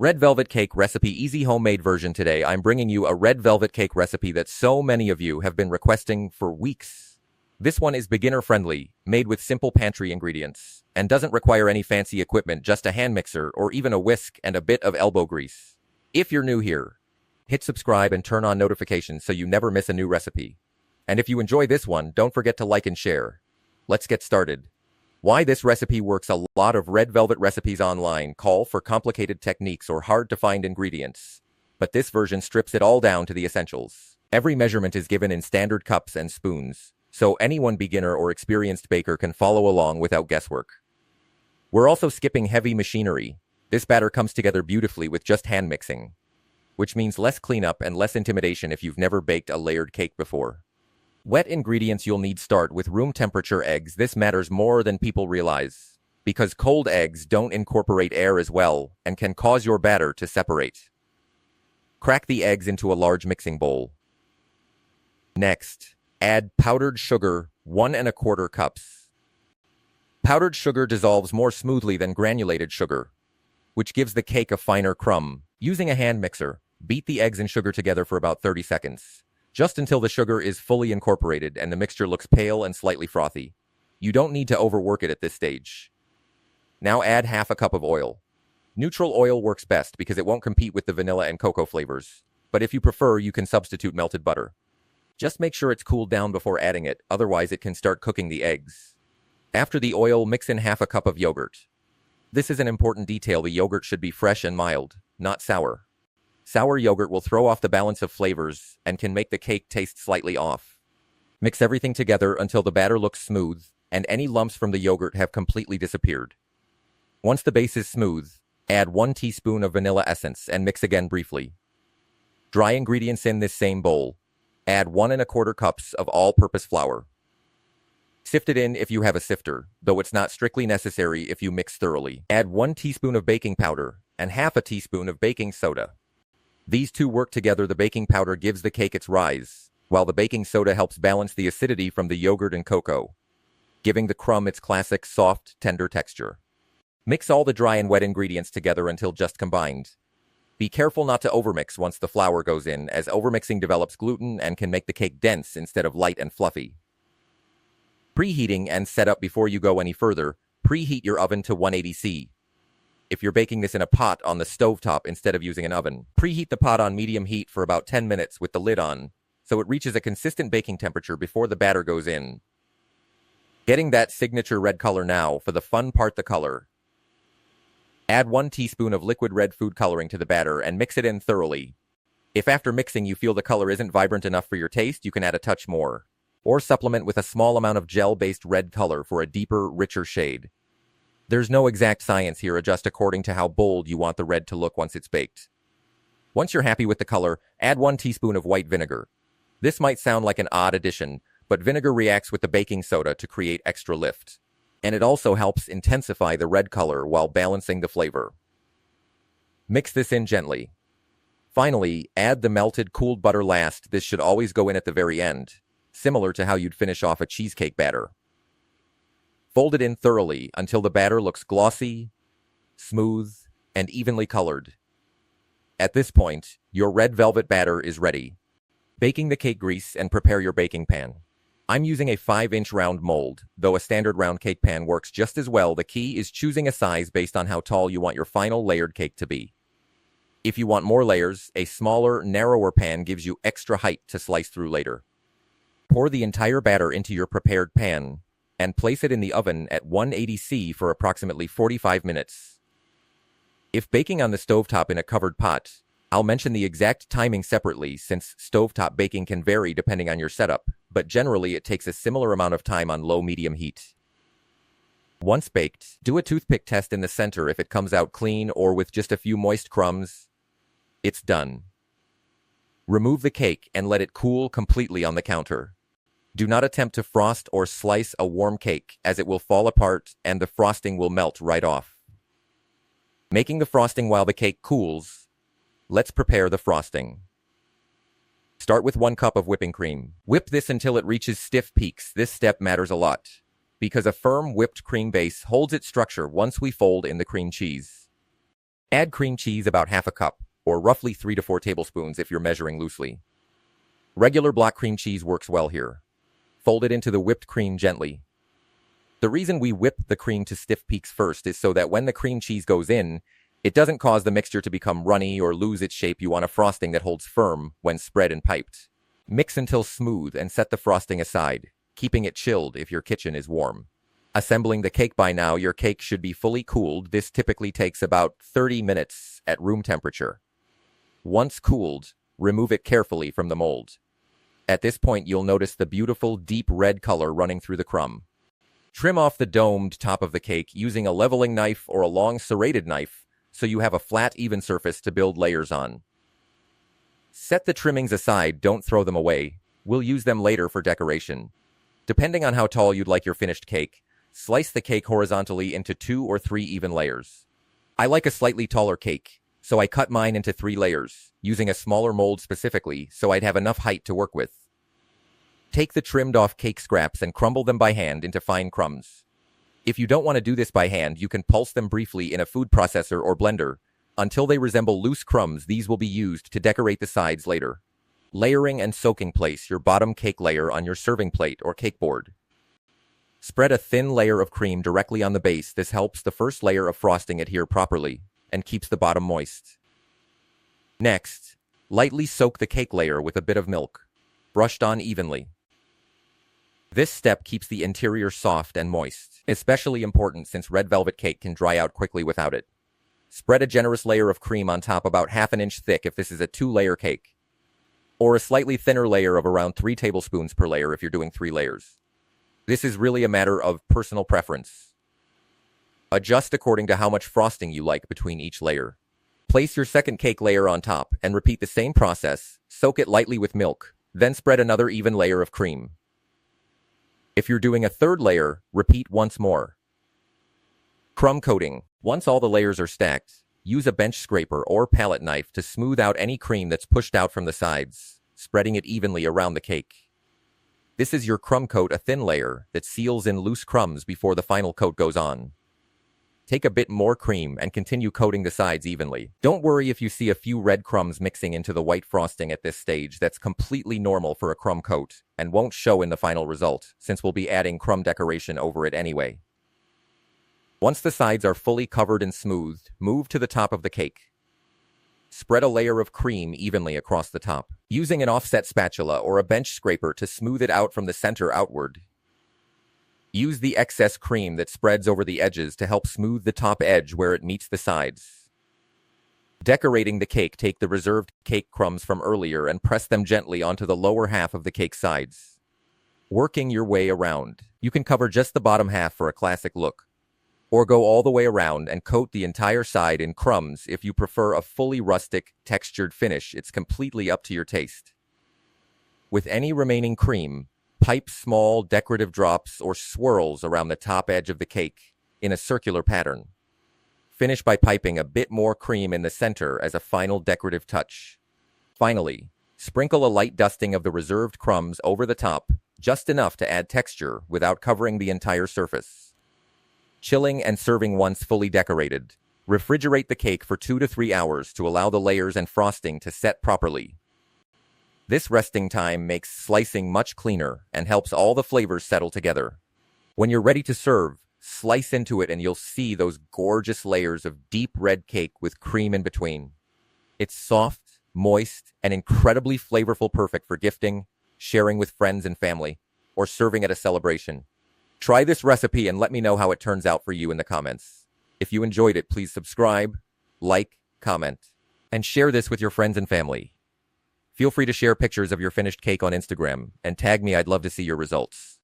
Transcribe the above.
Red velvet cake recipe easy homemade version. Today I'm bringing you a red velvet cake recipe that so many of you have been requesting for weeks. This one is beginner friendly, made with simple pantry ingredients, and doesn't require any fancy equipment, just a hand mixer or even a whisk and a bit of elbow grease. If you're new here, hit subscribe and turn on notifications so you never miss a new recipe. And if you enjoy this one, don't forget to like and share. Let's get started. Why this recipe works. A lot of red velvet recipes online call for complicated techniques or hard-to-find ingredients, but this version strips it all down to the essentials. Every measurement is given in standard cups and spoons, so anyone, beginner or experienced baker, can follow along without guesswork. We're also skipping heavy machinery. This batter comes together beautifully with just hand mixing, which means less cleanup and less intimidation if you've never baked a layered cake before. Wet ingredients you'll need. Start with room temperature eggs. This matters more than people realize, because cold eggs don't incorporate air as well and can cause your batter to separate. Crack the eggs into a large mixing bowl. Next, add powdered sugar, 1¼ cups. Powdered sugar dissolves more smoothly than granulated sugar, which gives the cake a finer crumb. Using a hand mixer, beat the eggs and sugar together for about 30 seconds. Just until the sugar is fully incorporated and the mixture looks pale and slightly frothy. You don't need to overwork it at this stage. Now add ½ cup of oil. Neutral oil works best because it won't compete with the vanilla and cocoa flavors, but if you prefer, you can substitute melted butter. Just make sure it's cooled down before adding it, otherwise it can start cooking the eggs. After the oil, mix in ½ cup of yogurt. This is an important detail. The yogurt should be fresh and mild, not sour. Sour yogurt will throw off the balance of flavors and can make the cake taste slightly off. Mix everything together until the batter looks smooth and any lumps from the yogurt have completely disappeared. Once the base is smooth, add 1 teaspoon of vanilla essence and mix again briefly. Dry ingredients in this same bowl. Add 1¼ cups of all-purpose flour. Sift it in if you have a sifter, though it's not strictly necessary if you mix thoroughly. Add 1 teaspoon of baking powder and ½ teaspoon of baking soda. These two work together. The baking powder gives the cake its rise, while the baking soda helps balance the acidity from the yogurt and cocoa, giving the crumb its classic soft, tender texture. Mix all the dry and wet ingredients together until just combined. Be careful not to overmix once the flour goes in, as overmixing develops gluten and can make the cake dense instead of light and fluffy. Preheating and setup. Before you go any further, preheat your oven to 180°C. If you're baking this in a pot on the stovetop instead of using an oven, preheat the pot on medium heat for about 10 minutes with the lid on, so it reaches a consistent baking temperature before the batter goes in. Getting that signature red color. Now for the fun part, the color. Add 1 teaspoon of liquid red food coloring to the batter and mix it in thoroughly. If after mixing you feel the color isn't vibrant enough for your taste, you can add a touch more, or supplement with a small amount of gel-based red color for a deeper, richer shade. There's no exact science here. Adjust according to how bold you want the red to look once it's baked. Once you're happy with the color, add 1 teaspoon of white vinegar. This might sound like an odd addition, but vinegar reacts with the baking soda to create extra lift, and it also helps intensify the red color while balancing the flavor. Mix this in gently. Finally, add the melted, cooled butter last. This should always go in at the very end, similar to how you'd finish off a cheesecake batter. Fold it in thoroughly until the batter looks glossy, smooth, and evenly colored. At this point, your red velvet batter is ready. Baking the cake. Grease and prepare your baking pan. I'm using a 5-inch round mold, though a standard round cake pan works just as well. The key is choosing a size based on how tall you want your final layered cake to be. If you want more layers, a smaller, narrower pan gives you extra height to slice through later. Pour the entire batter into your prepared pan and place it in the oven at 180°C for approximately 45 minutes. If baking on the stovetop in a covered pot, I'll mention the exact timing separately since stovetop baking can vary depending on your setup, but generally it takes a similar amount of time on low-medium heat. Once baked, do a toothpick test in the center. If it comes out clean or with just a few moist crumbs, it's done. Remove the cake and let it cool completely on the counter. Do not attempt to frost or slice a warm cake, as it will fall apart and the frosting will melt right off. Making the frosting while the cake cools. Let's prepare the frosting. Start with 1 cup of whipping cream. Whip this until it reaches stiff peaks. This step matters a lot, because a firm whipped cream base holds its structure once we fold in the cream cheese. Add cream cheese about half a cup, or roughly 3 to 4 tablespoons if you're measuring loosely. Regular block cream cheese works well here. Fold it into the whipped cream gently. The reason we whip the cream to stiff peaks first is so that when the cream cheese goes in, it doesn't cause the mixture to become runny or lose its shape. You want a frosting that holds firm when spread and piped. Mix until smooth and set the frosting aside, keeping it chilled if your kitchen is warm. Assembling the cake. By now, your cake should be fully cooled. This typically takes about 30 minutes at room temperature. Once cooled, remove it carefully from the mold. At this point, you'll notice the beautiful deep red color running through the crumb. Trim off the domed top of the cake using a leveling knife or a long serrated knife so you have a flat, even surface to build layers on. Set the trimmings aside, don't throw them away. We'll use them later for decoration. Depending on how tall you'd like your finished cake, slice the cake horizontally into 2 or 3 even layers. I like a slightly taller cake, so I cut mine into 3 layers, using a smaller mold specifically so I'd have enough height to work with. Take the trimmed off cake scraps and crumble them by hand into fine crumbs. If you don't want to do this by hand, you can pulse them briefly in a food processor or blender until they resemble loose crumbs. These will be used to decorate the sides later. Layering and soaking. Place your bottom cake layer on your serving plate or cake board. Spread a thin layer of cream directly on the base. This helps the first layer of frosting adhere properly and keeps the bottom moist. Next, lightly soak the cake layer with a bit of milk, brushed on evenly. This step keeps the interior soft and moist, especially important since red velvet cake can dry out quickly without it. Spread a generous layer of cream on top, about half an inch thick if this is a 2-layer cake, or a slightly thinner layer of around 3 tablespoons per layer if you're doing 3 layers. This is really a matter of personal preference. Adjust according to how much frosting you like between each layer. Place your second cake layer on top and repeat the same process. Soak it lightly with milk, then spread another even layer of cream. If you're doing a 3rd layer, repeat once more. Crumb coating. Once all the layers are stacked, use a bench scraper or palette knife to smooth out any cream that's pushed out from the sides, spreading it evenly around the cake. This is your crumb coat, a thin layer that seals in loose crumbs before the final coat goes on. Take a bit more cream and continue coating the sides evenly. Don't worry if you see a few red crumbs mixing into the white frosting at this stage. That's completely normal for a crumb coat and won't show in the final result, since we'll be adding crumb decoration over it anyway. Once the sides are fully covered and smoothed, move to the top of the cake. Spread a layer of cream evenly across the top, using an offset spatula or a bench scraper to smooth it out from the center outward. Use the excess cream that spreads over the edges to help smooth the top edge where it meets the sides. Decorating the cake, take the reserved cake crumbs from earlier and press them gently onto the lower half of the cake sides. Working your way around, you can cover just the bottom half for a classic look, or go all the way around and coat the entire side in crumbs if you prefer a fully rustic, textured finish. It's completely up to your taste. With any remaining cream, pipe small decorative drops or swirls around the top edge of the cake in a circular pattern. Finish by piping a bit more cream in the center as a final decorative touch. Finally, sprinkle a light dusting of the reserved crumbs over the top, just enough to add texture without covering the entire surface. Chilling and serving once fully decorated. Refrigerate the cake for 2 to 3 hours to allow the layers and frosting to set properly. This resting time makes slicing much cleaner and helps all the flavors settle together. When you're ready to serve, slice into it and you'll see those gorgeous layers of deep red cake with cream in between. It's soft, moist, and incredibly flavorful, perfect for gifting, sharing with friends and family, or serving at a celebration. Try this recipe and let me know how it turns out for you in the comments. If you enjoyed it, please subscribe, like, comment, and share this with your friends and family. Feel free to share pictures of your finished cake on Instagram and tag me. I'd love to see your results.